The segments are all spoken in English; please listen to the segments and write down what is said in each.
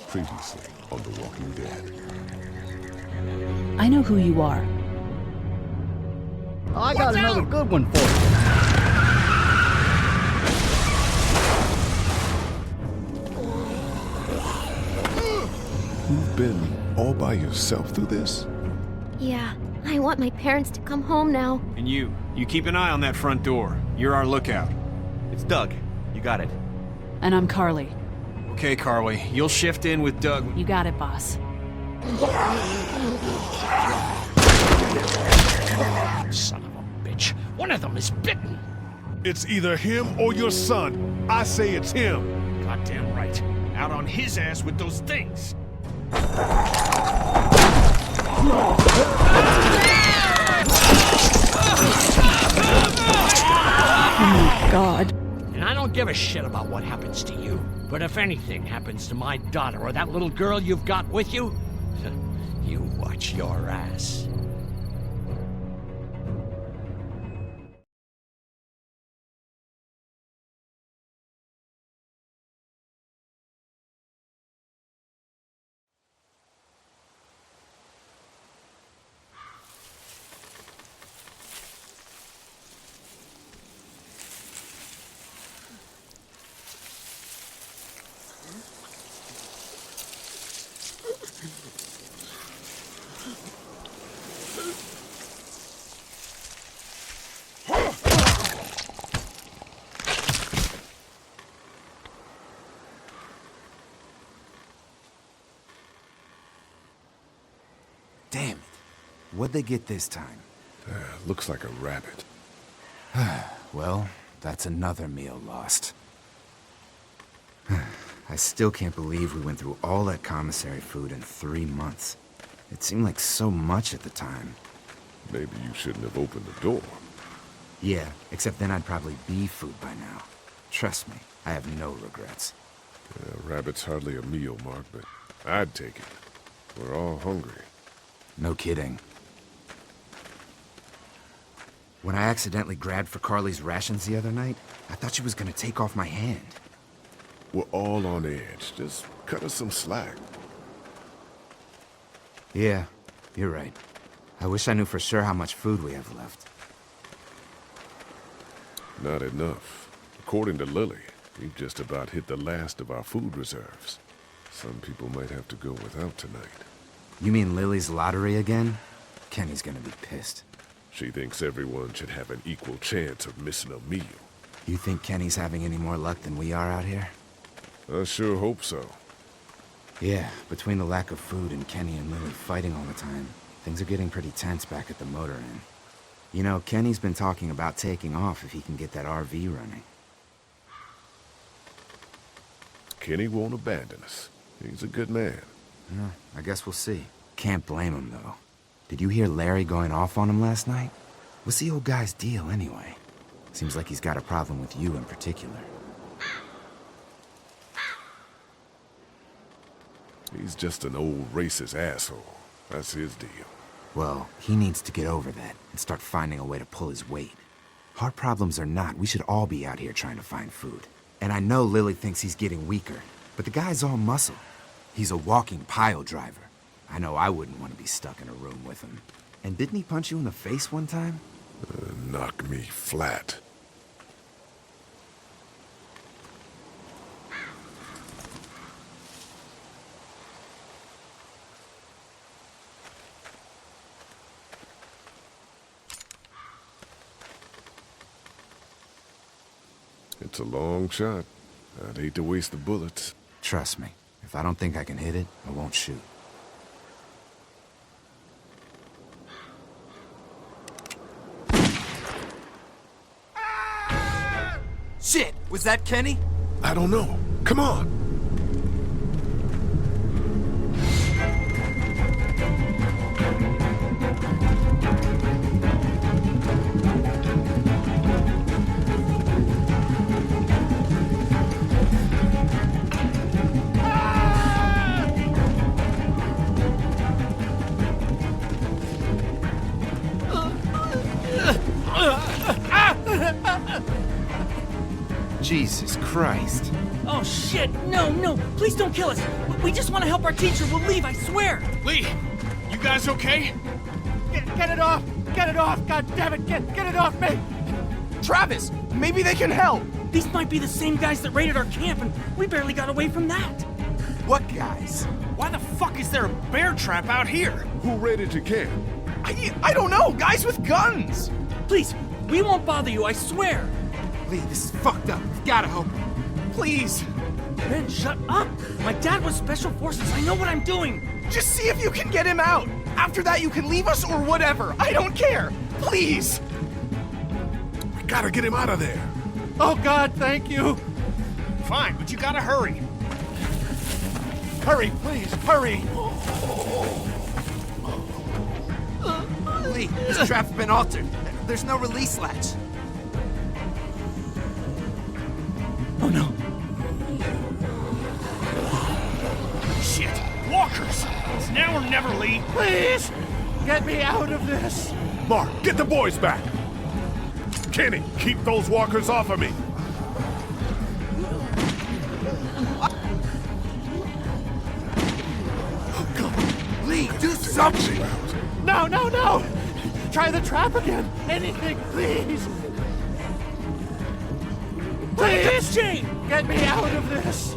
Previously on The Walking Dead. I know who you are. I got another good one for you. You've been all by yourself through this? Yeah, I want my parents to come home now. And you keep an eye on that front door. You're our lookout. It's Doug. You got it. And I'm Carly. Okay, Carly, you'll shift in with Doug. You got it, boss. Son of a bitch. One of them is bitten. It's either him or your son. I say it's him. Goddamn right. Out on his ass with those things. Oh my God. And I don't give a shit about what happens to you. But if anything happens to my daughter or that little girl you've got with you, you watch your ass. Damn it. What'd they get this time? Looks like a rabbit. Well, that's another meal lost. I still can't believe we went through all that commissary food in 3 months. It seemed like so much at the time. Maybe you shouldn't have opened the door. Yeah, except then I'd probably be food by now. Trust me, I have no regrets. Rabbit's hardly a meal, Mark, but I'd take it. We're all hungry. No kidding. When I accidentally grabbed for Carly's rations the other night, I thought she was gonna take off my hand. We're all on edge. Just cut us some slack. Yeah, you're right. I wish I knew for sure how much food we have left. Not enough. According to Lily, we've just about hit the last of our food reserves. Some people might have to go without tonight. You mean Lily's lottery again? Kenny's gonna be pissed. She thinks everyone should have an equal chance of missing a meal. You think Kenny's having any more luck than we are out here? I sure hope so. Yeah, between the lack of food and Kenny and Lily fighting all the time, things are getting pretty tense back at the motor inn. You know, Kenny's been talking about taking off if he can get that RV running. Kenny won't abandon us. He's a good man. Yeah, I guess we'll see. Can't blame him, though. Did you hear Larry going off on him last night? What's the old guy's deal, anyway? Seems like he's got a problem with you in particular. He's just an old racist asshole. That's his deal. Well, he needs to get over that and start finding a way to pull his weight. Heart problems or not, we should all be out here trying to find food. And I know Lily thinks he's getting weaker, but the guy's all muscle. He's a walking pile driver. I know I wouldn't want to be stuck in a room with him. And didn't he punch you in the face one time? Knock me flat. It's a long shot. I'd hate to waste the bullets. Trust me, if I don't think I can hit it, I won't shoot. Shit! Was that Kenny? I don't know. Come on! Jesus Christ. Oh shit! No, no! Please don't kill us! We just want to help our teacher. We'll leave, I swear! Lee, you guys okay? Get it off! Get it off! God damn it! Get it off me! Travis, maybe they can help. These might be the same guys that raided our camp, and we barely got away from that. What guys? Why the fuck is there a bear trap out here? Who raided your camp? I don't know, guys with guns. Please, we won't bother you, I swear! Lee, this is fucked up. We've gotta help him. Please, Ben, shut up! My dad was Special Forces, I know what I'm doing! just see if you can get him out. After that, you can leave us or whatever. I don't care. Please. We gotta get him out of there. Oh God, thank you! Fine, but you gotta hurry. Hurry, please, hurry! Lee, this trap's been altered. There's no release latch. Oh no. Shit, walkers! It's now or never, Lee. Please! Get me out of this! Mark, get the boys back! Kenny, keep those walkers off of me! Lee, do something! No, no, no! Try the trap again! Anything, please! Please! Jane! Get me out of this!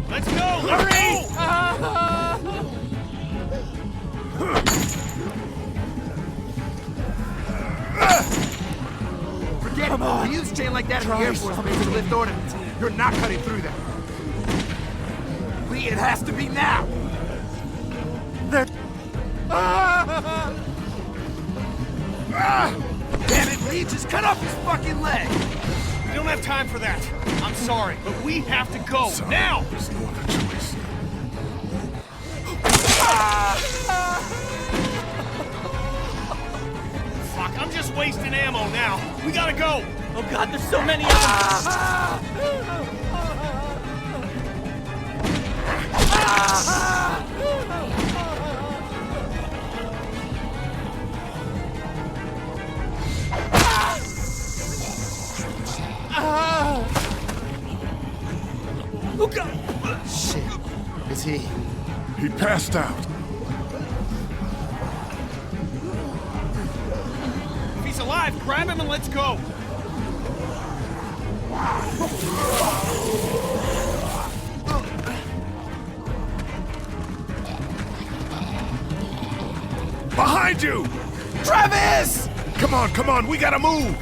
Let's go! Hurry! Forget it. We use chain like that in the Air Force Base to lift ornaments. You're not cutting through that. Lee, it has to be now! They're... Damn it, Lee, just cut off his fucking leg! We don't have time for that. I'm sorry, but we have to go. Sorry, Now! there's no other choice. Fuck, I'm just wasting ammo now. We gotta go. Oh god, there's so many of them! Oh god! Shit. Is he? He passed out. If he's alive, grab him and let's go. Behind you! Travis! Come on, we gotta move!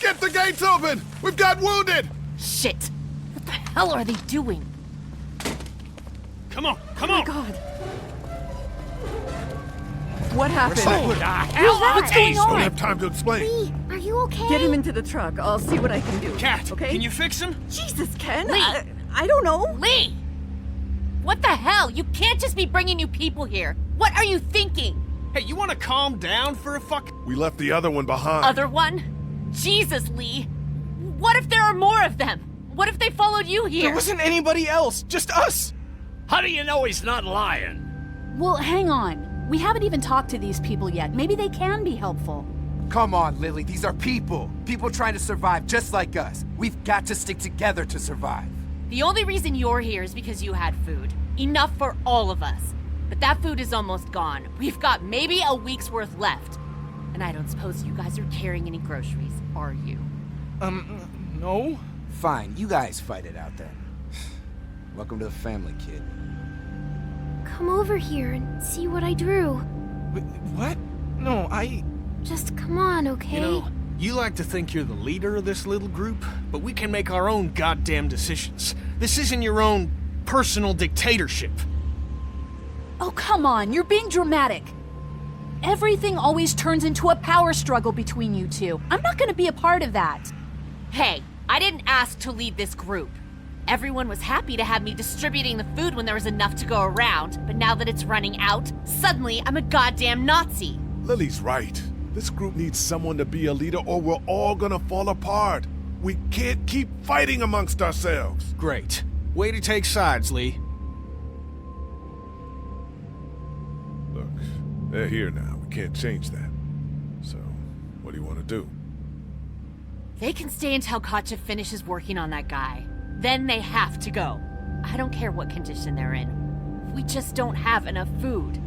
Get the gates open! We've got wounded! Shit! What the hell are they doing? Come on, come on! God. What happened? What the hell? What's going Don't on? have time to explain. Lee, are you okay? Get him into the truck. I'll see what I can do. Cat, okay? can you fix him? Jesus, Ken. Lee. I don't know. Lee! What the hell? You can't just be bringing new people here. What are you thinking? Hey, you wanna calm down for a fuck? We left the other one behind. Other one? Jesus, Lee. What if there are more of them? What if they followed you here? There wasn't anybody else, just us. How do you know he's not lying? Well, hang on. We haven't even talked to these people yet. Maybe they can be helpful. Come on, Lily, these are people. People trying to survive just like us. We've got to stick together to survive. The only reason you're here is because you had food. Enough for all of us. But that food is almost gone. We've got maybe a week's worth left. And I don't suppose you guys are carrying any groceries, are you? No? Fine, you guys fight it out then. Welcome to the family, kid. Come over here and see what I drew. What? No, Just come on, okay? You know, you like to think you're the leader of this little group, but we can make our own goddamn decisions. This isn't your own personal dictatorship. Oh, come on. You're being dramatic. Everything always turns into a power struggle between you two. I'm not going to be a part of that. Hey, I didn't ask to lead this group. Everyone was happy to have me distributing the food when there was enough to go around, but now that it's running out, suddenly I'm a goddamn Nazi. Lily's right. This group needs someone to be a leader or we're all gonna fall apart. We can't keep fighting amongst ourselves. Great. Way to take sides, Lee. Look, they're here now. We can't change that. So, what do you want to do? They can stay until Katja finishes working on that guy. Then they have to go. I don't care what condition they're in. We just don't have enough food.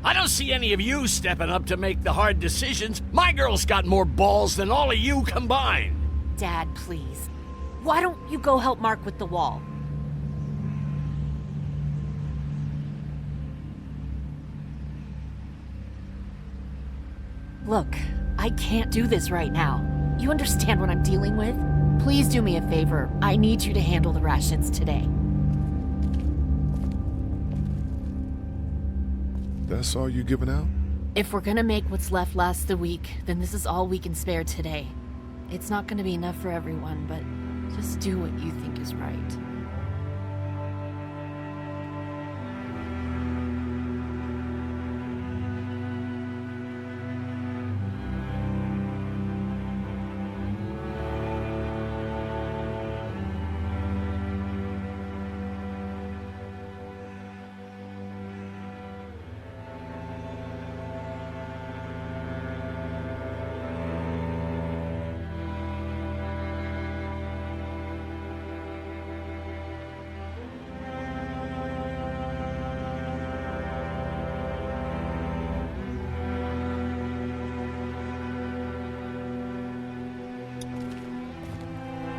I don't see any of you stepping up to make the hard decisions. My girl's got more balls than all of you combined. Dad, please. Why don't you go help Mark with the wall? Look, I can't do this right now. You understand what I'm dealing with? Please do me a favor. I need you to handle the rations today. That's all you giving out? If we're gonna make what's left last the week, then this is all we can spare today. It's not gonna be enough for everyone, but just do what you think is right.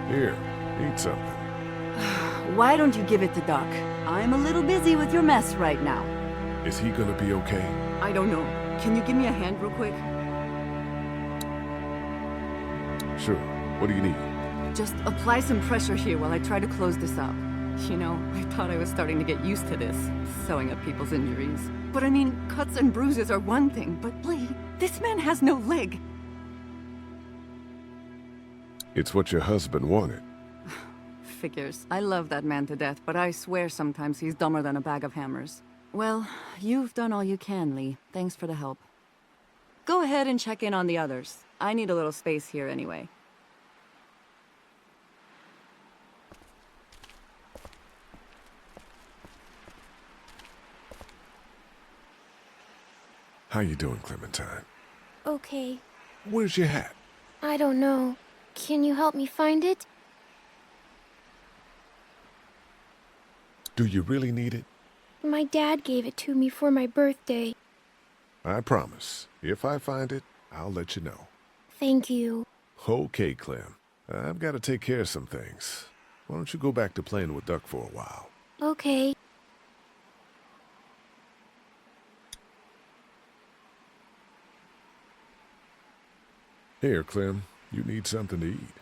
Here, eat something. Why don't you give it to Doc? I'm a little busy with your mess right now. Is he gonna be okay? I don't know. Can you give me a hand real quick? Sure. What do you need? Just apply some pressure here while I try to close this up. You know, I thought I was starting to get used to this, sewing up people's injuries. But I mean, cuts and bruises are one thing, but Lee, this man has no leg. It's what your husband wanted. Figures. I love that man to death, but I swear sometimes he's dumber than a bag of hammers. Well, you've done all you can, Lee. Thanks for the help. Go ahead and check in on the others. I need a little space here anyway. How you doing, Clementine? Okay. Where's your hat? I don't know. Can you help me find it? Do you really need it? My dad gave it to me for my birthday. I promise. If I find it, I'll let you know. Thank you. Okay, Clem. I've got to take care of some things. Why don't you go back to playing with Duck for a while? Okay. Here, Clem. You need something to eat.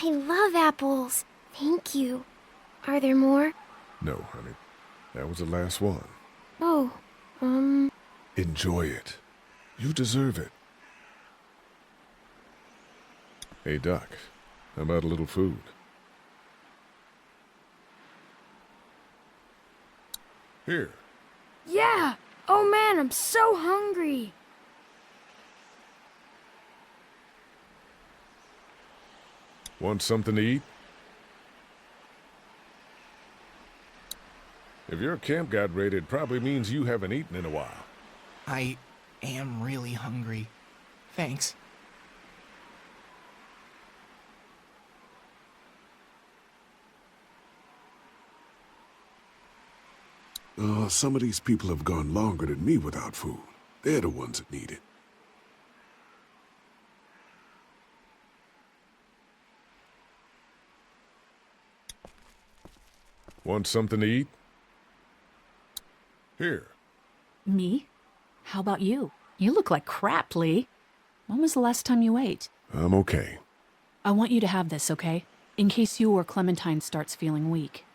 I love apples. Thank you. Are there more? No, honey. That was the last one. Oh, Enjoy it. You deserve it. Hey, Duck. How about a little food? Here. Yeah! Oh man, I'm so hungry! Want something to eat? If your camp got raided, probably means you haven't eaten in a while. I am really hungry. Thanks. Some of these people have gone longer than me without food. They're the ones that need it. Want something to eat? Here. Me? How about you? You look like crap, Lee. When was the last time you ate? I'm okay. I want you to have this, okay? In case you or Clementine starts feeling weak.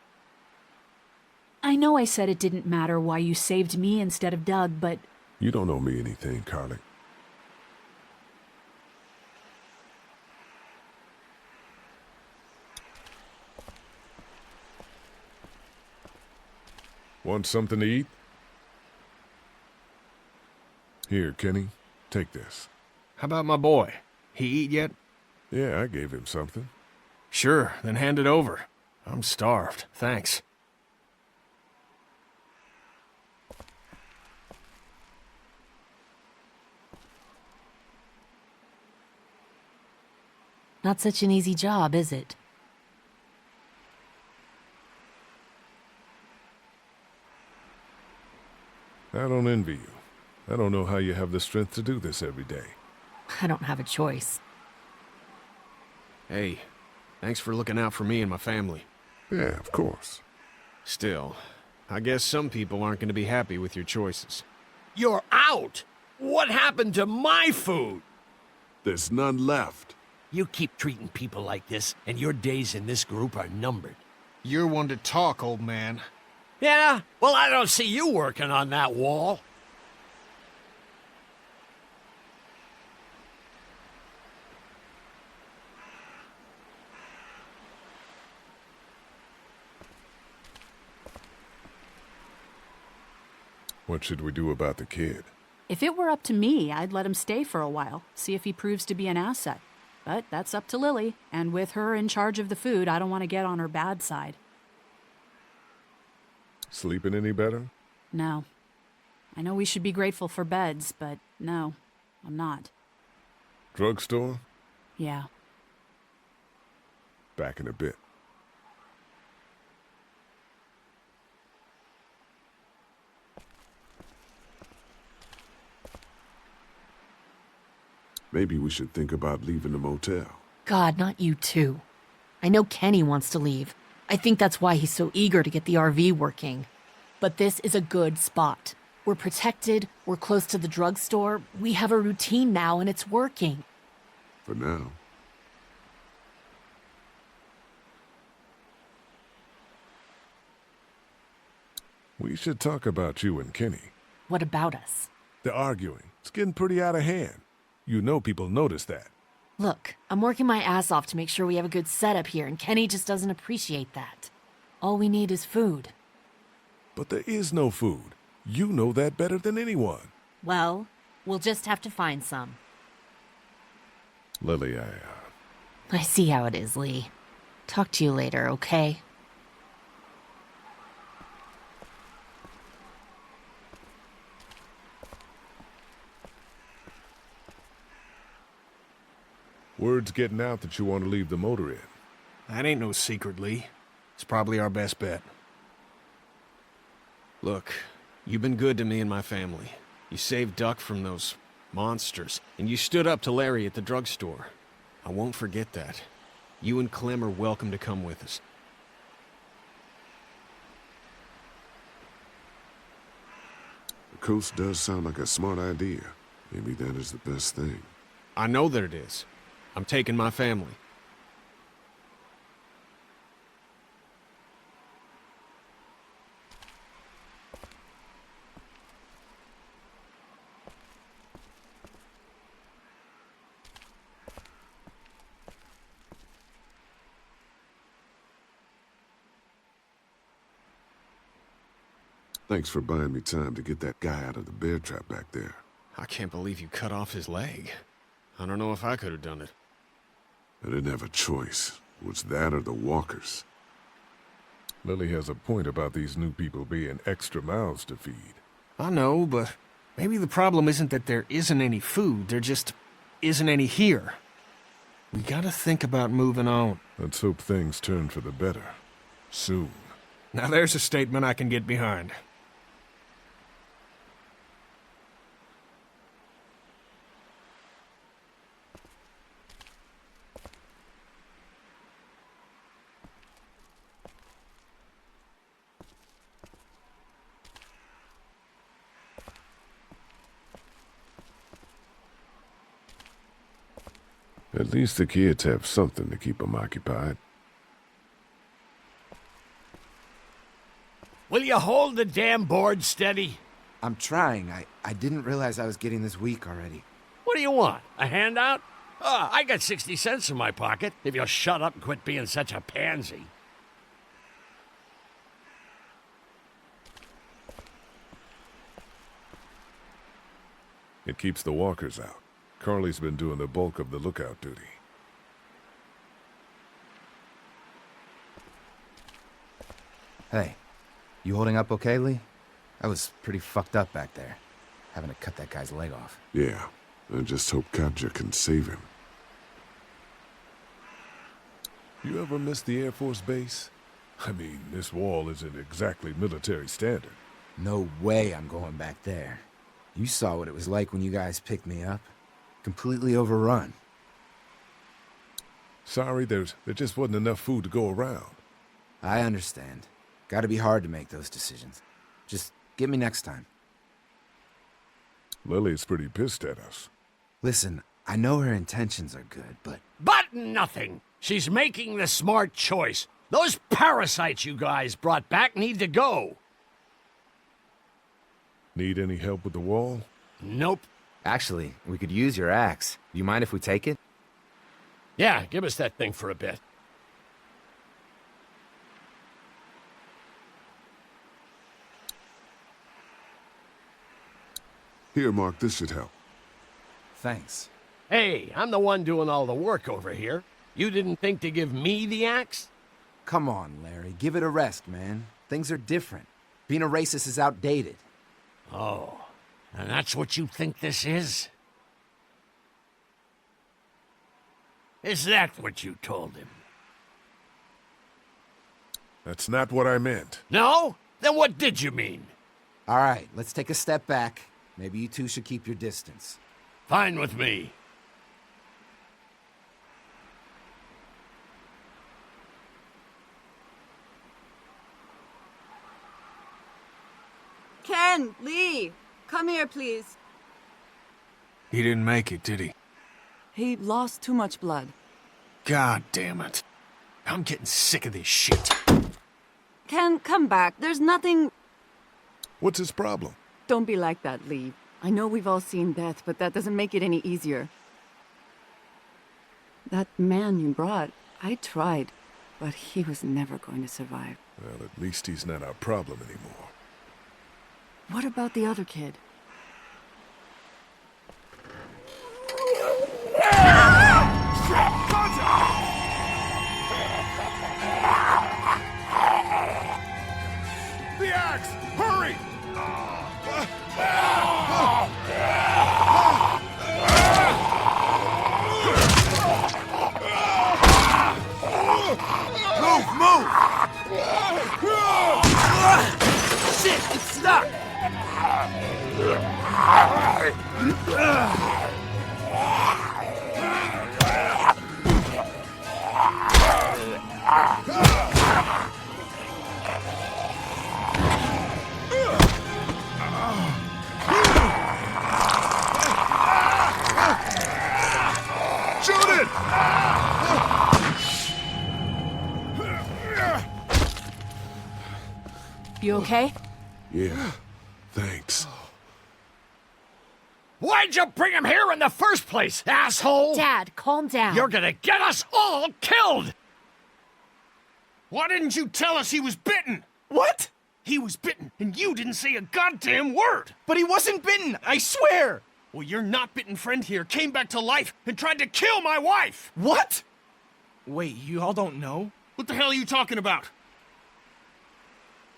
I know I said it didn't matter why you saved me instead of Doug, but... You don't owe me anything, Carly. Want something to eat? Here, Kenny, take this. How about my boy? He eat yet? Yeah, I gave him something. Sure, then hand it over. I'm starved, thanks. Not such an easy job, is it? I don't envy you. I don't know how you have the strength to do this every day. I don't have a choice. Hey, thanks for looking out for me and my family. Yeah, of course. Still, I guess some people aren't going to be happy with your choices. You're out! What happened to my food? There's none left. You keep treating people like this, and your days in this group are numbered. You're one to talk, old man. Yeah? Well, I don't see you working on that wall. What should we do about the kid? If it were up to me, I'd let him stay for a while, see if he proves to be an asset. But that's up to Lily, and with her in charge of the food, I don't want to get on her bad side. Sleeping any better? No. I know we should be grateful for beds, but no, I'm not. Drugstore? Yeah. Back in a bit. Maybe we should think about leaving the motel. God, not you too. I know Kenny wants to leave. I think that's why he's so eager to get the RV working. But this is a good spot. We're protected, we're close to the drugstore, we have a routine now and it's working. For now. We should talk about you and Kenny. What about us? The arguing. It's getting pretty out of hand. You know people notice that. Look, I'm working my ass off to make sure we have a good setup here, and Kenny just doesn't appreciate that. All we need is food. But there is no food. You know that better than anyone. Well, we'll just have to find some. Lily, I see how it is, Lee. Talk to you later, okay? Word's getting out that you want to leave the motor in. That ain't no secret, Lee. It's probably our best bet. Look, you've been good to me and my family. You saved Duck from those monsters, and you stood up to Larry at the drugstore. I won't forget that. You and Clem are welcome to come with us. The coast does sound like a smart idea. Maybe that is the best thing. I know that it is. I'm taking my family. Thanks for buying me time to get that guy out of the bear trap back there. I can't believe you cut off his leg. I don't know if I could have done it. I didn't have a choice. It was that or the walkers. Lily has a point about these new people being extra mouths to feed. I know, but maybe the problem isn't that there isn't any food, there just isn't any here. We gotta think about moving on. Let's hope things turn for the better. Soon. Now there's a statement I can get behind. At least the kids have something to keep them occupied. Will you hold the damn board steady? I'm trying. I didn't realize I was getting this weak already. What do you want? A handout? I got 60 cents in my pocket, if you'll shut up and quit being such a pansy. It keeps the walkers out. Carly's been doing the bulk of the lookout duty. Hey, you holding up okay, Lee? I was pretty fucked up back there, having to cut that guy's leg off. Yeah, I just hope Katja can save him. You ever miss the Air Force base? I mean, this wall isn't exactly military standard. No way I'm going back there. You saw what it was like when you guys picked me up. Completely overrun. Sorry, there just wasn't enough food to go around. I understand. Gotta be hard to make those decisions. Just get me next time. Lily's pretty pissed at us. Listen, I know her intentions are good, but... But nothing! She's making the smart choice. Those parasites you guys brought back need to go. Need any help with the wall? Nope. Actually, we could use your axe. Do you mind if we take it? Yeah, give us that thing for a bit. Here, Mark, this should help. Thanks. Hey, I'm the one doing all the work over here. You didn't think to give me the axe? Come on, Larry. Give it a rest, man. Things are different. Being a racist is outdated. Oh, and that's what you think this is? Is that what you told him? That's not what I meant. No? Then what did you mean? All right, let's take a step back. Maybe you two should keep your distance. Fine with me. Ken, Lee, come here, please. He didn't make it, did he? He lost too much blood. God damn it. I'm getting sick of this shit. Ken, come back. There's nothing... What's his problem? Don't be like that, Lee. I know we've all seen death, but that doesn't make it any easier. That man you brought, I tried, but he was never going to survive. Well, at least he's not our problem anymore. What about the other kid? The axe! Hurry! Move! Shit, it's stuck! Shoot it! You okay? Yeah, thanks. Why'd you bring him here in the first place, asshole? Dad, calm down. You're gonna get us all killed! Why didn't you tell us he was bitten? What? He was bitten, and you didn't say a goddamn word! But he wasn't bitten, I swear! Well, your not-bitten friend here came back to life and tried to kill my wife! What? Wait, you all don't know? What the hell are you talking about?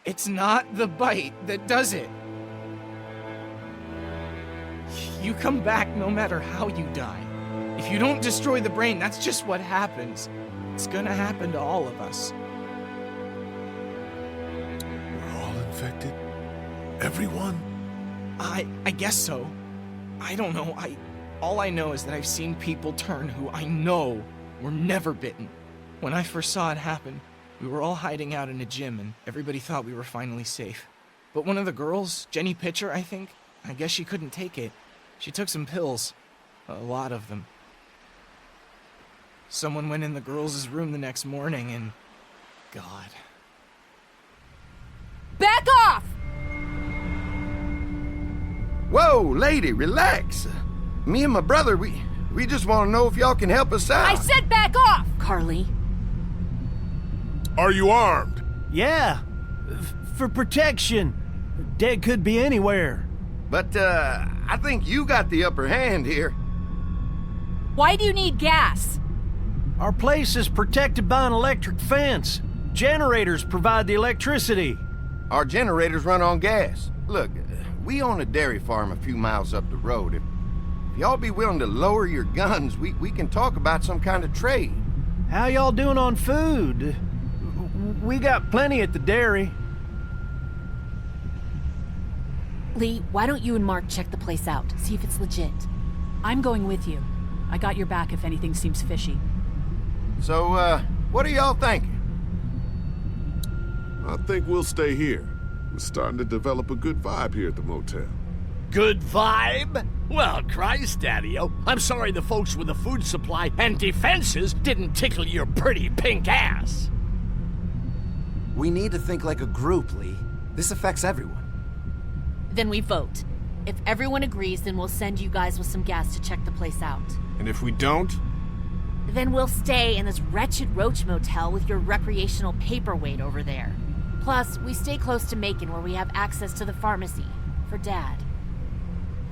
It's not the bite that does it. You come back no matter how you die. If you don't destroy the brain, that's just what happens. It's gonna happen to all of us. We're all infected? Everyone? I guess so. I don't know. All I know is that I've seen people turn who I know were never bitten. When I first saw it happen, we were all hiding out in a gym and everybody thought we were finally safe. But one of the girls, Jenny Pitcher, I think, I guess she couldn't take it. She took some pills. A lot of them. Someone went in the girls' room the next morning and... God. Back off! Whoa, lady, relax. Me and my brother, we just want to know if y'all can help us out. I said back off! Carly. Are you armed? Yeah, for protection. Dead could be anywhere. But, I think you got the upper hand here. Why do you need gas? Our place is protected by an electric fence. Generators provide the electricity. Our generators run on gas. Look, we own a dairy farm a few miles up the road. If y'all be willing to lower your guns, we can talk about some kind of trade. How y'all doing on food? We got plenty at the dairy. Lee, why don't you and Mark check the place out, see if it's legit? I'm going with you. I got your back if anything seems fishy. So, what are y'all thinking? I think we'll stay here. We're starting to develop a good vibe here at the motel. Good vibe? Well, Christ, Daddy-o, I'm sorry the folks with the food supply and defenses didn't tickle your pretty pink ass. We need to think like a group, Lee. This affects everyone. Then we vote. If everyone agrees, then we'll send you guys with some gas to check the place out. And if we don't? Then we'll stay in this wretched roach motel with your recreational paperweight over there. Plus, we stay close to Macon where we have access to the pharmacy. For Dad.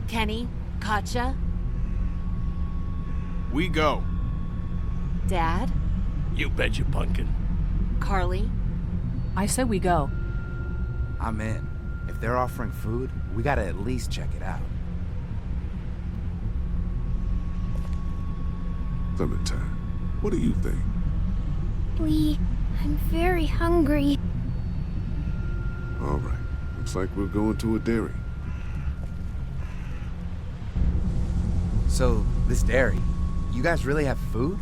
Kenny? Katja? We go. Dad? You bet you, pumpkin. Carly? I said we go. I'm in. If they're offering food, we gotta at least check it out. Clementine, what do you think? Lee, I'm very hungry. All right, looks like we're going to a dairy. So, this dairy, you guys really have food?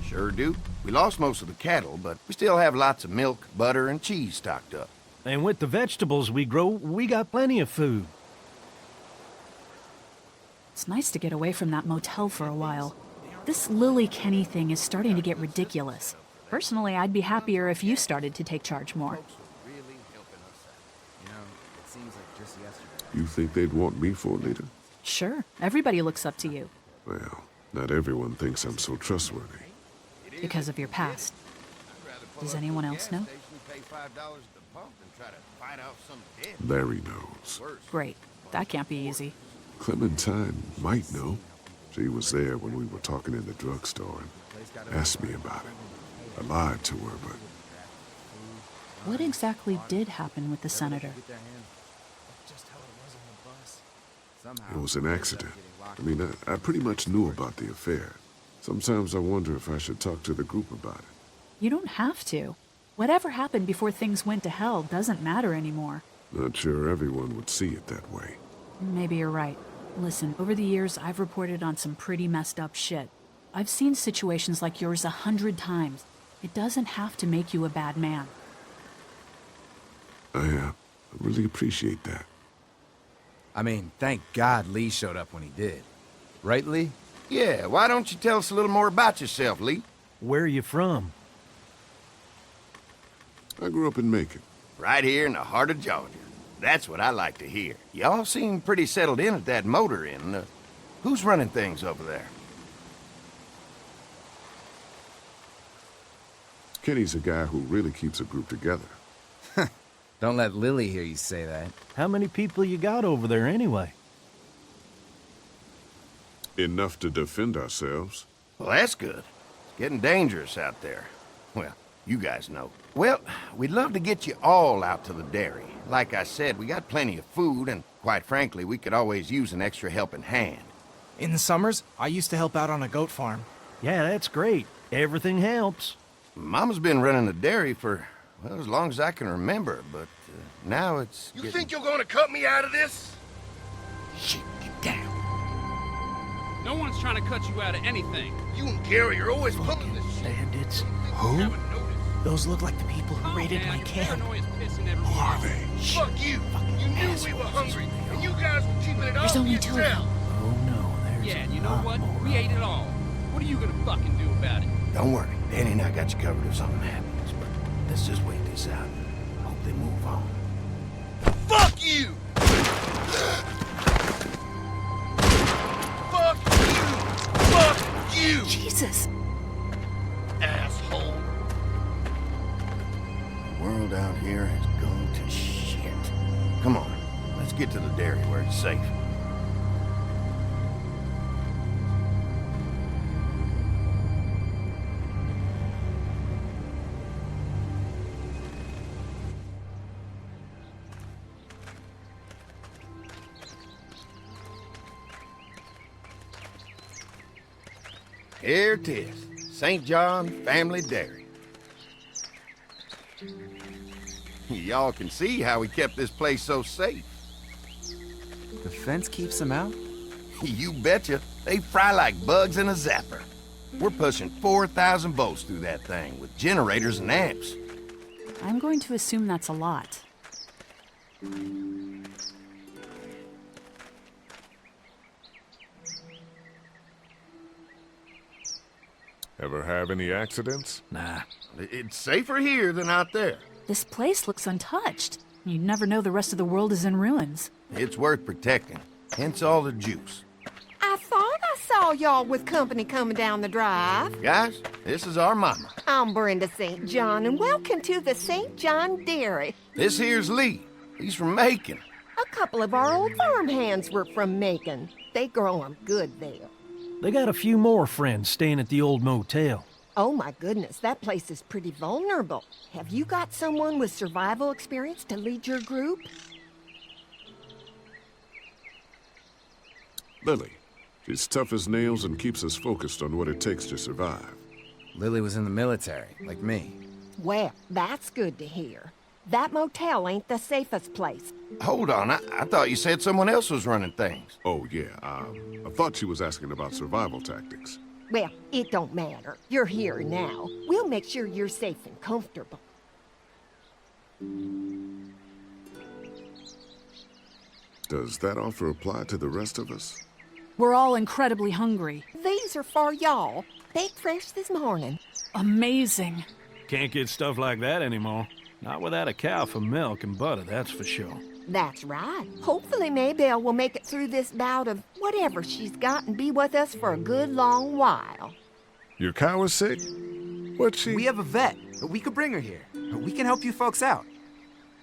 Sure do. We lost most of the cattle, but we still have lots of milk, butter, and cheese stocked up. And with the vegetables we grow, we got plenty of food. It's nice to get away from that motel for a while. This Lily Kenny thing is starting to get ridiculous. Personally, I'd be happier if you started to take charge more. You think they'd want me for a leader? Sure, everybody looks up to you. Well, not everyone thinks I'm so trustworthy. Because of your past. Does anyone else know? Larry knows. Great. That can't be easy. Clementine might know. She was there when we were talking in the drugstore and asked me about it. I lied to her, but... What exactly did happen with the senator? It was an accident. I mean, I pretty much knew about the affair. Sometimes I wonder if I should talk to the group about it. You don't have to. Whatever happened before things went to hell doesn't matter anymore. Not sure everyone would see it that way. Maybe you're right. Listen, over the years, I've reported on some pretty messed up shit. I've seen situations like yours 100 times. It doesn't have to make you a bad man. I really appreciate that. I mean, thank God Lee showed up when he did. Right, Lee? Yeah, why don't you tell us a little more about yourself, Lee? Where are you from? I grew up in Macon. Right here in the heart of Georgia. That's what I like to hear. Y'all seem pretty settled in at that motor inn. Who's running things over there? Kenny's a guy who really keeps a group together. Don't let Lily hear you say that. How many people you got over there anyway? Enough to defend ourselves. Well, that's good. It's getting dangerous out there. Well, you guys know. Well, we'd love to get you all out to the dairy. Like I said, we got plenty of food, and quite frankly, we could always use an extra helping hand. In the summers, I used to help out on a goat farm. Yeah, that's great. Everything helps. Mama's been running the dairy for, well, as long as I can remember, but now it's You think you're gonna cut me out of this? Shit, get down. No one's trying to cut you out of anything. You and Gary are always pulling this shit. Bandits. Who? Those look like the people who raided my camp. Who are they? Fuck you! You knew we were hungry, and you guys were keeping it all There's to only two of yourself. them. Oh no, there's Yeah, and a you know lot what? more We of ate it all. What are you gonna fucking do about it? Don't worry, Danny and I got you covered if something happens, but let's just wait this out. Hope they move on. Fuck you! Fuck you! Fuck you! Jesus. Asshole. The world out here has gone to shit. Come on, let's get to the dairy where it's safe. Here it is, St. John Family Dairy. Y'all can see how we kept this place so safe. The fence keeps them out? You betcha. They fry like bugs in a zapper. We're pushing 4,000 volts through that thing with generators and amps. I'm going to assume that's a lot. Ever have any accidents? Nah. It's safer here than out there. This place looks untouched. You'd never know the rest of the world is in ruins. It's worth protecting, hence all the juice. I thought I saw y'all with company coming down the drive. Guys, this is our mama. I'm Brenda St. John, and welcome to the St. John Dairy. This here's Lee. He's from Macon. A couple of our old farmhands were from Macon. They grow 'em good there. They got a few more friends staying at the old motel. Oh my goodness, that place is pretty vulnerable. Have you got someone with survival experience to lead your group? Lily. She's tough as nails and keeps us focused on what it takes to survive. Lily was in the military, like me. Well, that's good to hear. That motel ain't the safest place. Hold on, I thought you said someone else was running things. Oh, yeah, I thought she was asking about survival tactics. Well, it don't matter. You're here now. We'll make sure you're safe and comfortable. Does that offer apply to the rest of us? We're all incredibly hungry. These are for y'all. Baked fresh this morning. Amazing. Can't get stuff like that anymore. Not without a cow for milk and butter, that's for sure. That's right. Hopefully Maybelle will make it through this bout of whatever she's got and be with us for a good long while. Your cow is sick? What's she? We have a vet. We could bring her here. We can help you folks out.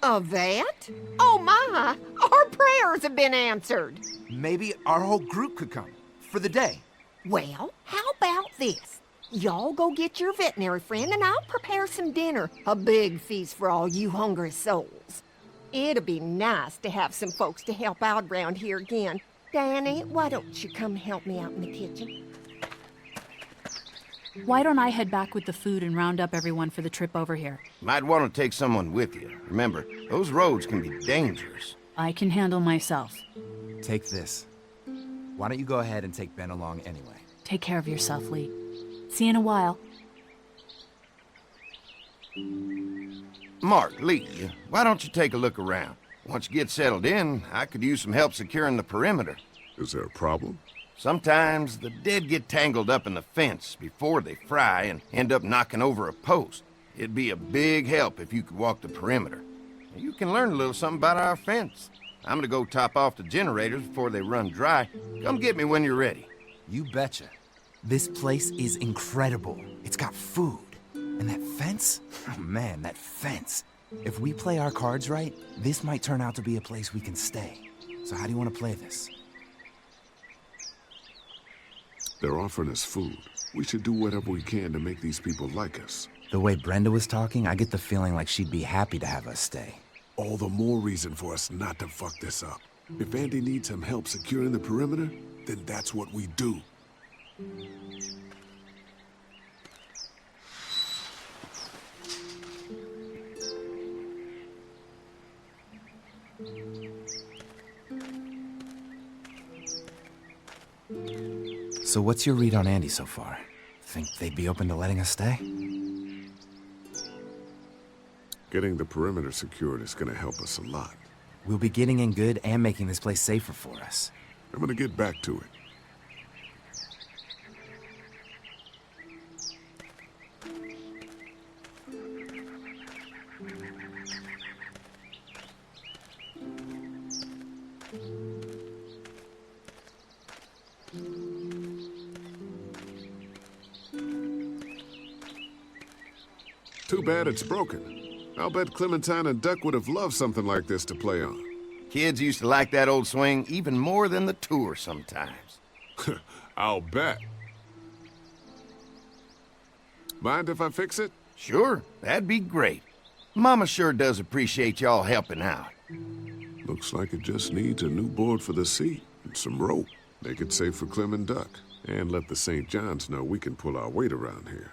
A vet? Oh my! Our prayers have been answered. Maybe our whole group could come. For the day. Well, how about this? Y'all go get your veterinary friend and I'll prepare some dinner. A big feast for all you hungry souls. It'd be nice to have some folks to help out around here again. Danny, why don't you come help me out in the kitchen? Why don't I head back with the food and round up everyone for the trip over here? Might want to take someone with you. Remember, those roads can be dangerous. I can handle myself. Take this. Why don't you go ahead and take Ben along anyway? Take care of yourself, Lee. See you in a while. Mark, Lee, why don't you take a look around? Once you get settled in, I could use some help securing the perimeter. Is there a problem? Sometimes the dead get tangled up in the fence before they fry and end up knocking over a post. It'd be a big help if you could walk the perimeter. You can learn a little something about our fence. I'm gonna go top off the generators before they run dry. Come get me when you're ready. You betcha. This place is incredible. It's got food. And that fence? Oh man, that fence. If we play our cards right, this might turn out to be a place we can stay. So how do you want to play this? They're offering us food. We should do whatever we can to make these people like us. The way Brenda was talking, I get the feeling like she'd be happy to have us stay. All the more reason for us not to fuck this up. If Andy needs some help securing the perimeter, then that's what we do. So what's your read on Andy so far? Think they'd be open to letting us stay? Getting the perimeter secured is gonna help us a lot. We'll be getting in good and making this place safer for us. I'm gonna get back to it. Too bad it's broken. I'll bet Clementine and Duck would have loved something like this to play on. Kids used to like that old swing even more than the tour sometimes. I'll bet. Mind if I fix it? Sure, that'd be great. Mama sure does appreciate y'all helping out. Looks like it just needs a new board for the seat and some rope. Make it safe for Clem and Duck. And let the St. John's know we can pull our weight around here.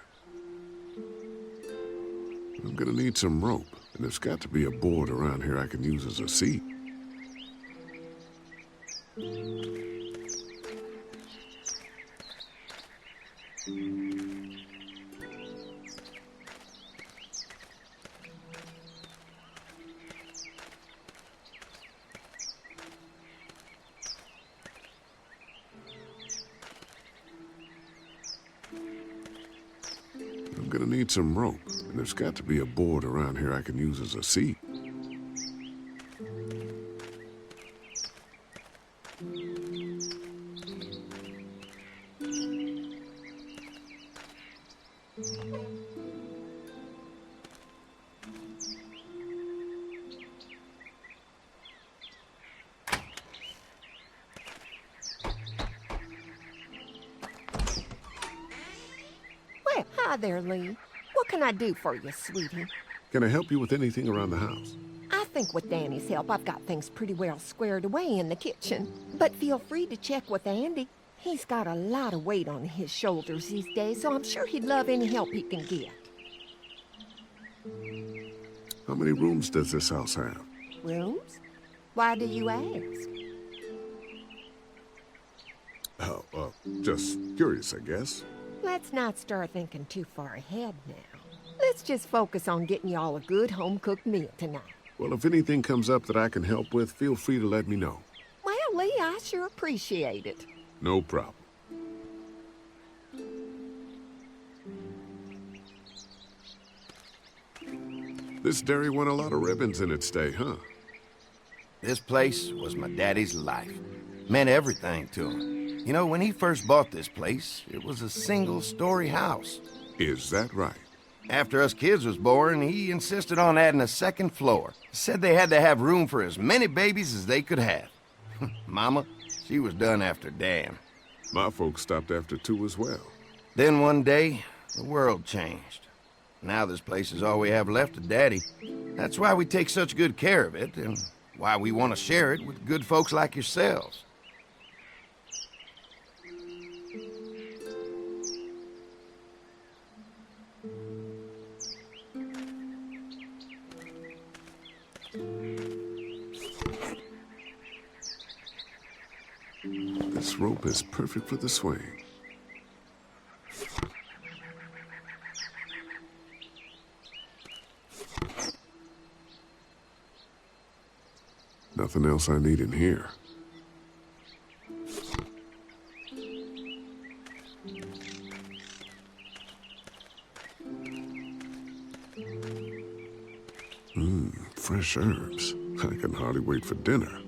I'm gonna need some rope, and there's got to be a board around here I can use as a seat. I'm gonna need some rope, and there's got to be a board around here I can use as a seat. Well, hi there, Lee. What can I do for you, sweetie? Can I help you with anything around the house? I think with Danny's help, I've got things pretty well squared away in the kitchen. But feel free to check with Andy. He's got a lot of weight on his shoulders these days, so I'm sure he'd love any help he can get. How many rooms does this house have? Rooms? Why do you ask? Oh, just curious, I guess. Let's not start thinking too far ahead now. Let's just focus on getting y'all a good home-cooked meal tonight. Well, if anything comes up that I can help with, feel free to let me know. Well, Lee, I sure appreciate it. No problem. This dairy won a lot of ribbons in its day, huh? This place was my daddy's life. Meant everything to him. You know, when he first bought this place, it was a single-story house. Is that right? After us kids was born, he insisted on adding a second floor. Said they had to have room for as many babies as they could have. Mama, she was done after damn. My folks stopped after 2 as well. Then one day, the world changed. Now this place is all we have left of Daddy. That's why we take such good care of it, and why we want to share it with good folks like yourselves. This rope is perfect for the swing. Nothing else I need in here. Fresh herbs. I can hardly wait for dinner.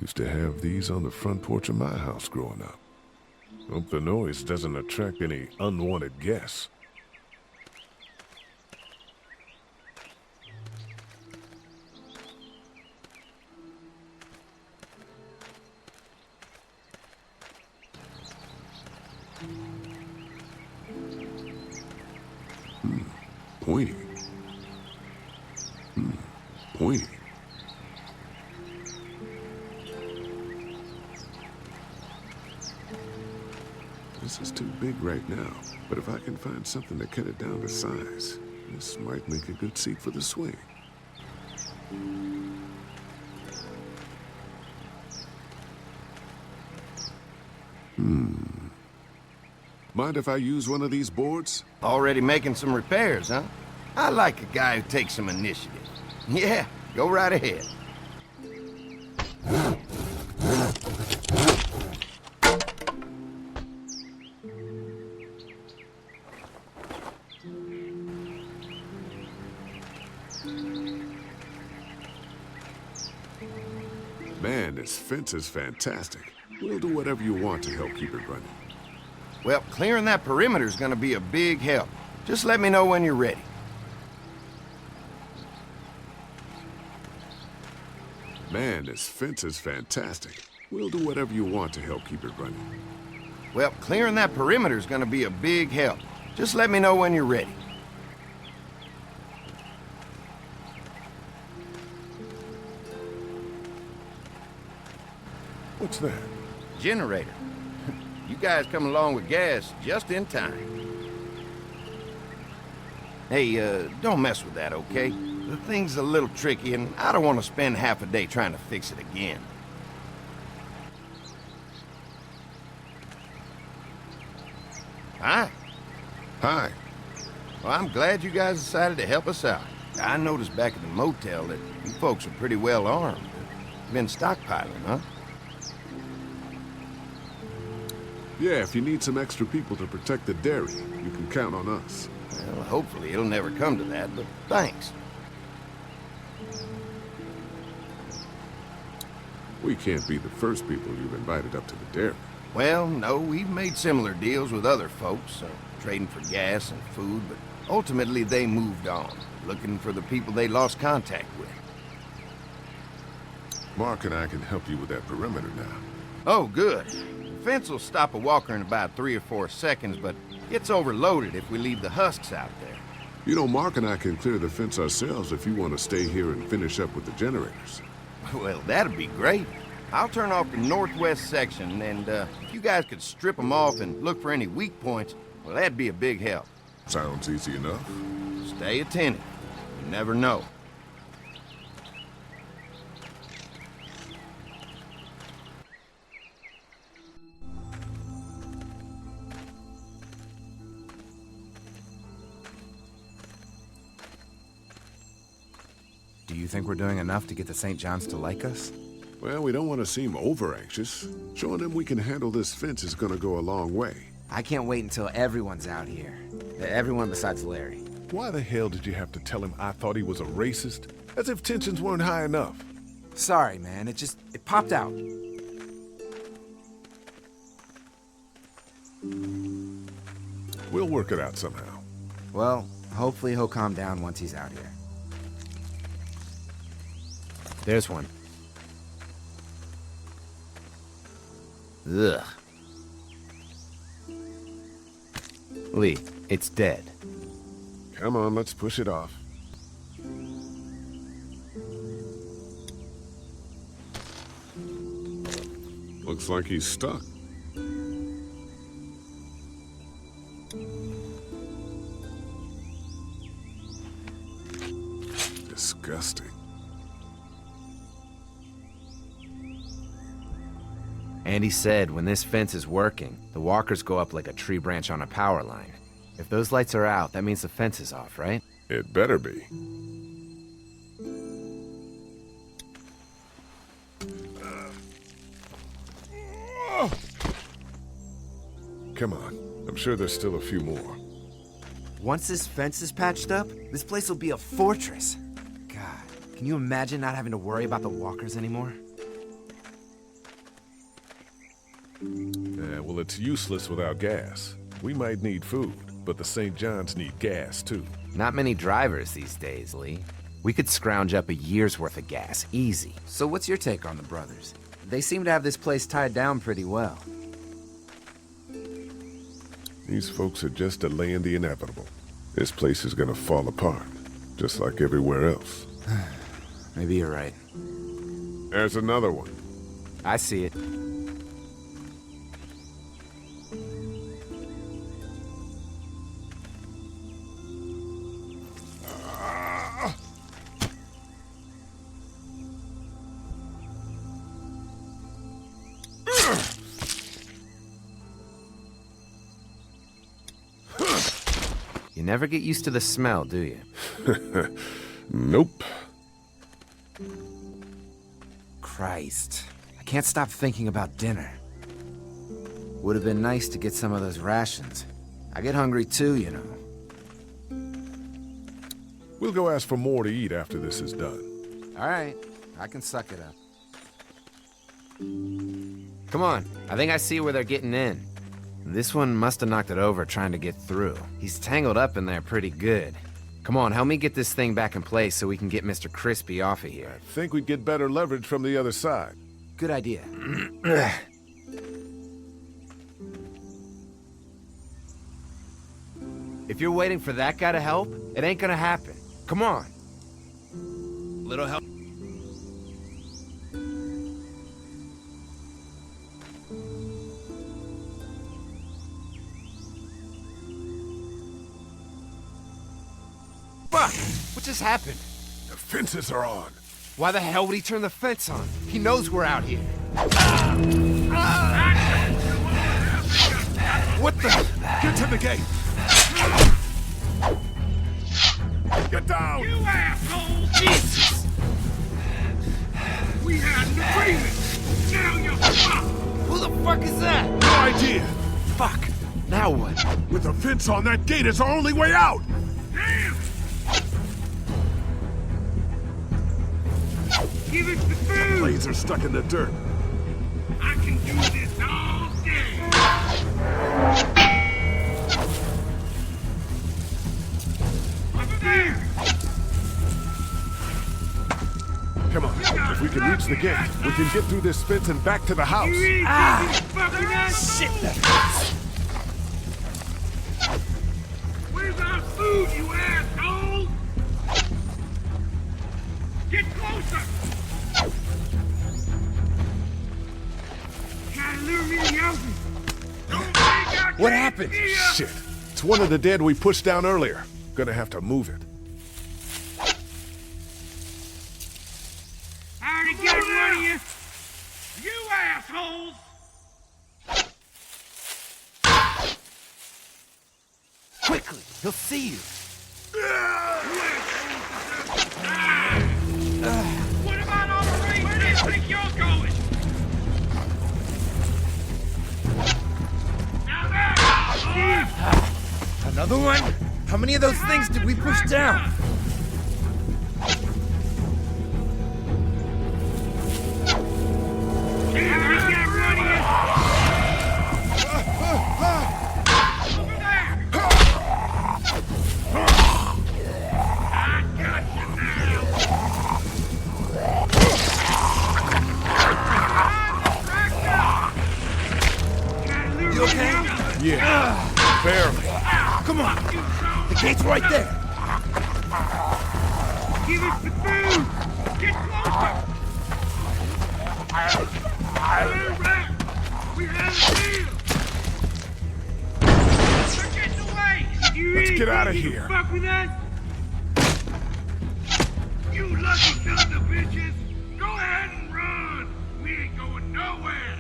Used to have these on the front porch of my house growing up. Hope the noise doesn't attract any unwanted guests. Pointy. Pointy. This is too big right now, but if I can find something to cut it down to size, this might make a good seat for the swing. Mind if I use one of these boards? Already making some repairs, huh? I like a guy who takes some initiative. Yeah, go right ahead. Man, this fence is fantastic. We'll do whatever you want to help keep it running. Well, clearing that perimeter is gonna be a big help. Just let me know when you're ready. Man, this fence is fantastic. We'll do whatever you want to help keep it running. Well, clearing that perimeter is gonna be a big help. Just let me know when you're ready. What's that? Generator. You guys come along with gas just in time. Hey, don't mess with that, okay? The thing's a little tricky, and I don't want to spend half a day trying to fix it again. Hi. Hi. Well, I'm glad you guys decided to help us out. I noticed back at the motel that you folks are pretty well armed. Been stockpiling, huh? Yeah, if you need some extra people to protect the dairy, you can count on us. Well, hopefully it'll never come to that, but thanks. We can't be the first people you've invited up to the dairy. Well, no, we've made similar deals with other folks, trading for gas and food, but ultimately they moved on, looking for the people they lost contact with. Mark and I can help you with that perimeter now. Oh, good. The fence will stop a walker in about 3 or 4 seconds, but it's overloaded if we leave the husks out there. You know, Mark and I can clear the fence ourselves if you want to stay here and finish up with the generators. Well, that'd be great. I'll turn off the northwest section, and if you guys could strip them off and look for any weak points, well, that'd be a big help. Sounds easy enough. Stay attentive. You never know. Do you think we're doing enough to get the St. John's to like us? Well, we don't want to seem over-anxious. Showing them we can handle this fence is gonna go a long way. I can't wait until everyone's out here. Everyone besides Larry. Why the hell did you have to tell him I thought he was a racist? As if tensions weren't high enough. Sorry, man. It popped out. We'll work it out somehow. Well, hopefully he'll calm down once he's out here. There's one. Ugh. Lee, it's dead. Come on, let's push it off. Looks like he's stuck. Disgusting. Andy said when this fence is working, the walkers go up like a tree branch on a power line. If those lights are out, that means the fence is off, right? It better be. Come on. I'm sure there's still a few more. Once this fence is patched up, this place will be a fortress. God, can you imagine not having to worry about the walkers anymore? Yeah, well, it's useless without gas. We might need food, but the St. John's need gas, too. Not many drivers these days, Lee. We could scrounge up a year's worth of gas, easy. So what's your take on the brothers? They seem to have this place tied down pretty well. These folks are just delaying the inevitable. This place is gonna fall apart, just like everywhere else. Maybe you're right. There's another one. I see it. You never get used to the smell, do you? Nope. Christ. I can't stop thinking about dinner. Would have been nice to get some of those rations. I get hungry too, you know. We'll go ask for more to eat after this is done. All right, I can suck it up. Come on, I think I see where they're getting in. This one must have knocked it over trying to get through. He's tangled up in there pretty good. Come on, help me get this thing back in place so we can get Mr. Crispy off of here. I think we'd get better leverage from the other side. Good idea. If you're waiting for that guy to help, it ain't gonna happen. Come on. Little help. Fuck! What just happened? The fences are on. Why the hell would he turn the fence on? He knows we're out here. What the? Get to the gate! Get down! You asshole! Jesus! We had an agreement! Now you're fucked! Who the fuck is that? No idea! Fuck! Now what? With a fence on, that gate is our only way out! Damn! Give us the food! Blades are stuck in the dirt. I can do this all day! Over there! Come on, if we can reach the gate, we can get through this fence and back to the house. Shit! Where's our food, you asshole? Get closer! Try to lure me in the open. Don't think I What can't happened? see ya. Shit, it's one of the dead we pushed down earlier. Gonna have to move it. I already got one of you! You assholes! Quickly! He'll see you! What about all the rain? Where do you think you're going? Now there! Another one? How many of those things did we push down? You okay? Yeah, barely. Come on! The gate's right there! Give us the food! Get closer! We have a deal! They're getting away! You Let's get out of you here. Fuck with us? You lucky sons of bitches! Go ahead and run! We ain't going nowhere!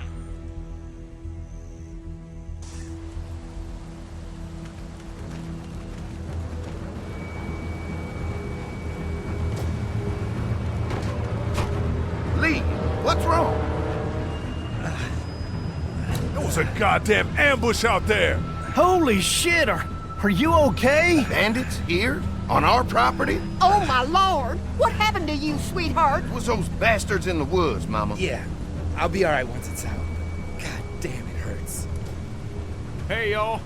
Lee, what's wrong? There was a goddamn ambush out there! Holy shit, are you okay? Bandits here? On our property? Oh, my lord! What happened to you, sweetheart? It was those bastards in the woods, Mama. Yeah, I'll be alright once it's out. God damn, it hurts. Hey, y'all.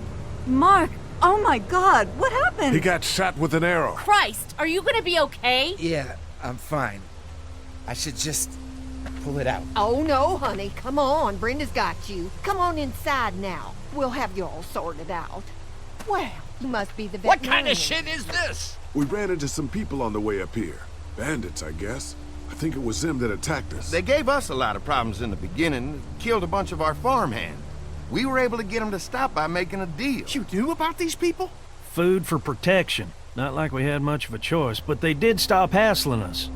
Mark! Oh my god, what happened? He got shot with an arrow. Christ, are you gonna be okay? Yeah, I'm fine. I should just pull it out. Oh, no, honey. Come on. Brenda's got you. Come on inside now. We'll have you all sorted out. Well, you must be the What kind veterinarian. of shit is this? We ran into some people on the way up here. Bandits, I guess. I think it was them that attacked us. They gave us a lot of problems in the beginning, killed a bunch of our farmhands. We were able to get them to stop by making a deal. You knew about these people? Food for protection. Not like we had much of a choice, but they did stop hassling us.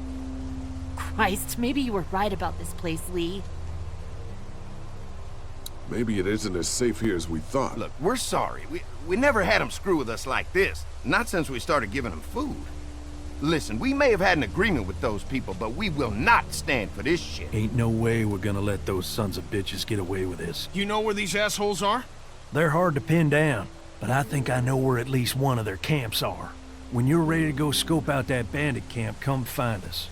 Christ, maybe you were right about this place, Lee. Maybe it isn't as safe here as we thought. Look, we're sorry. We never had them screw with us like this. Not since we started giving them food. Listen, we may have had an agreement with those people, but we will not stand for this shit. Ain't no way we're gonna let those sons of bitches get away with this. You know where these assholes are? They're hard to pin down, but I think I know where at least one of their camps are. When you're ready to go scope out that bandit camp, come find us.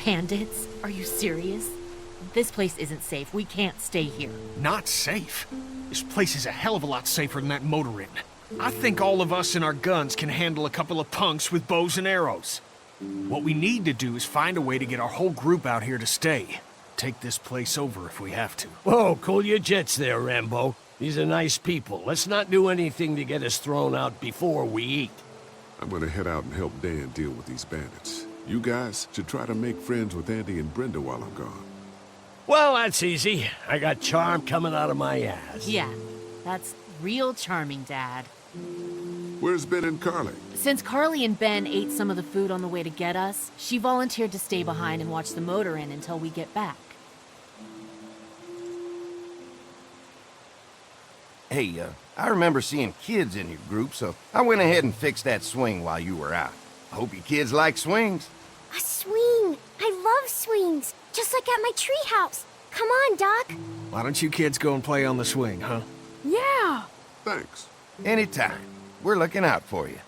Bandits? Are you serious? This place isn't safe. We can't stay here. Not safe? This place is a hell of a lot safer than that motor inn. I think all of us and our guns can handle a couple of punks with bows and arrows. What we need to do is find a way to get our whole group out here to stay. Take this place over if we have to. Whoa, cool your jets there, Rambo. These are nice people. Let's not do anything to get us thrown out before we eat. I'm gonna head out and help Dan deal with these bandits. You guys should try to make friends with Andy and Brenda while I'm gone. Well, that's easy. I got charm coming out of my ass. Yeah, that's real charming, Dad. Where's Ben and Carly? Since Carly and Ben ate some of the food on the way to get us, she volunteered to stay behind and watch the motor inn until we get back. Hey, I remember seeing kids in your group, so I went ahead and fixed that swing while you were out. I hope you kids like swings. A swing! I love swings! Just like at my treehouse. Come on, Doc. Why don't you kids go and play on the swing, huh? Yeah! Thanks. Anytime. We're looking out for you.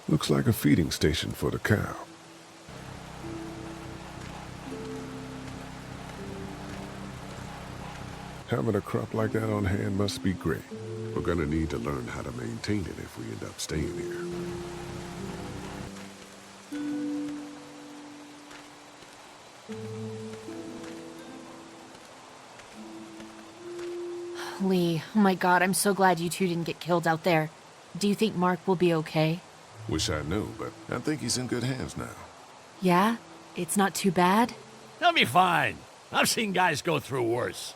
Looks like a feeding station for the cow. Having a crop like that on hand must be great. We're gonna need to learn how to maintain it if we end up staying here. Lee, oh my god, I'm so glad you two didn't get killed out there. Do you think Mark will be okay? Wish I knew, but I think he's in good hands now. Yeah? It's not too bad? They'll be fine. I've seen guys go through worse.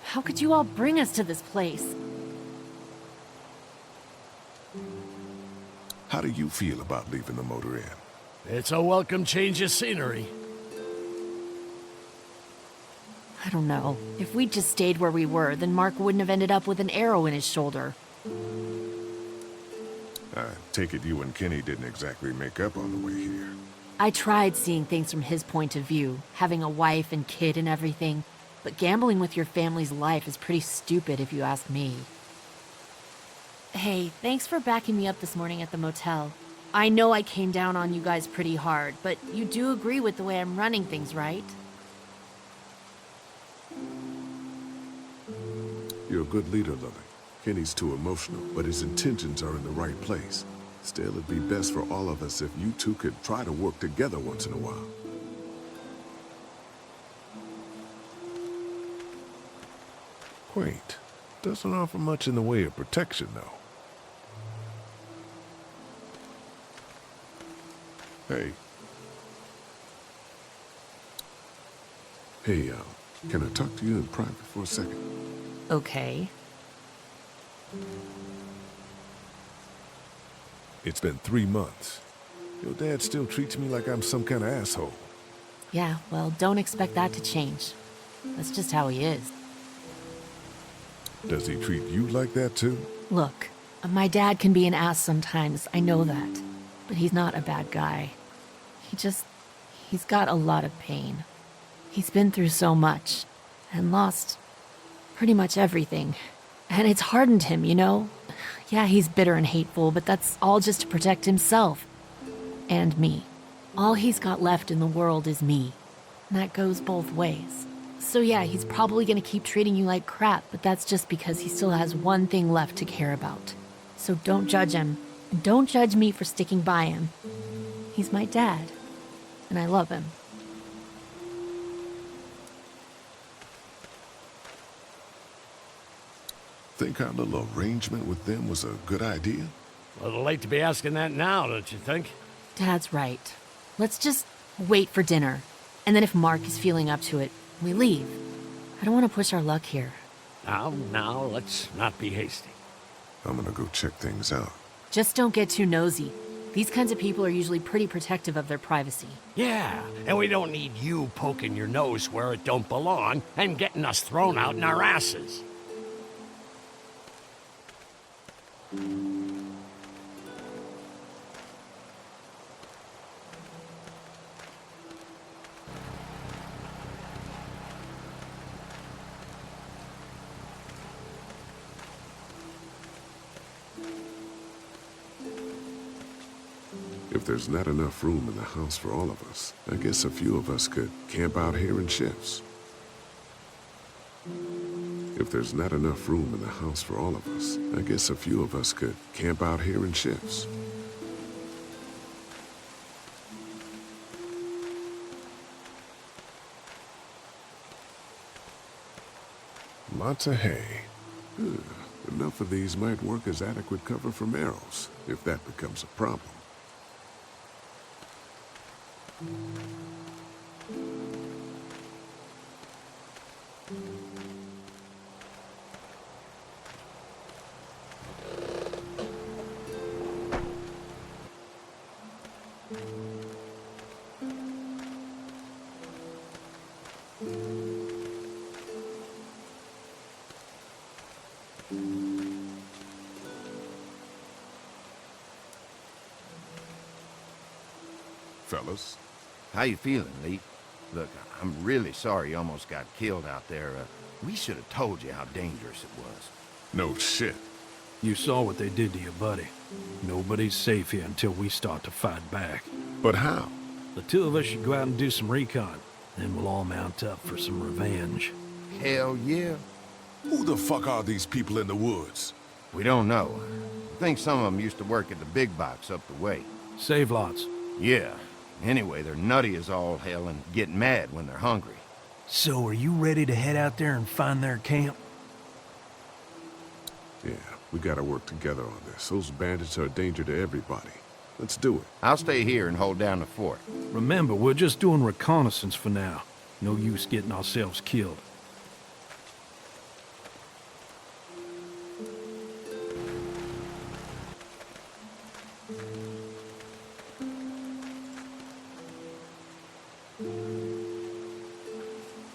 How could you all bring us to this place? How do you feel about leaving the motor inn? It's a welcome change of scenery. I don't know. If we'd just stayed where we were, then Mark wouldn't have ended up with an arrow in his shoulder. I take it you and Kenny didn't exactly make up on the way here. I tried seeing things from his point of view, having a wife and kid and everything, but gambling with your family's life is pretty stupid if you ask me. Hey, thanks for backing me up this morning at the motel. I know I came down on you guys pretty hard, but you do agree with the way I'm running things, right? You're a good leader, Lily. Kenny's too emotional, but his intentions are in the right place. Still, it'd be best for all of us if you two could try to work together once in a while. Quaint. Doesn't offer much in the way of protection, though. Hey. Hey, can I talk to you in private for a second? Okay. It's been 3 months. Your dad still treats me like I'm some kind of asshole. Yeah, well, don't expect that to change. That's just how he is. Does he treat you like that too? Look, my dad can be an ass sometimes, I know that. But he's not a bad guy. He's got a lot of pain. He's been through so much, and lost pretty much everything. And it's hardened him, you know? Yeah, he's bitter and hateful, but that's all just to protect himself. And me. All he's got left in the world is me. And that goes both ways. So yeah, he's probably gonna keep treating you like crap, but that's just because he still has one thing left to care about. So don't judge him. And don't judge me for sticking by him. He's my dad. And I love him. Think our little arrangement with them was a good idea? A little late to be asking that now, don't you think? Dad's right. Let's just wait for dinner. And then if Mark is feeling up to it, we leave. I don't want to push our luck here. Now, let's not be hasty. I'm gonna go check things out. Just don't get too nosy. These kinds of people are usually pretty protective of their privacy. Yeah, and we don't need you poking your nose where it don't belong and getting us thrown out in our asses. If there's not enough room in the house for all of us, I guess a few of us could camp out here in shifts. If there's not enough room in the house for all of us, I guess a few of us could camp out here in shifts. Lots of hay. Enough of these might work as adequate cover from arrows, if that becomes a problem. Fellas. How you feeling, Lee? Look, I'm really sorry you almost got killed out there. We should have told you how dangerous it was. No shit. You saw what they did to your buddy. Nobody's safe here until we start to fight back. But how? The two of us should go out and do some recon. Then we'll all mount up for some revenge. Hell yeah. Who the fuck are these people in the woods? We don't know. I think some of them used to work at the big box up the way. Save lots. Yeah. Anyway, they're nutty as all hell and get mad when they're hungry. So are you ready to head out there and find their camp? Yeah, we gotta work together on this. Those bandits are a danger to everybody. Let's do it. I'll stay here and hold down the fort. Remember, we're just doing reconnaissance for now. No use getting ourselves killed.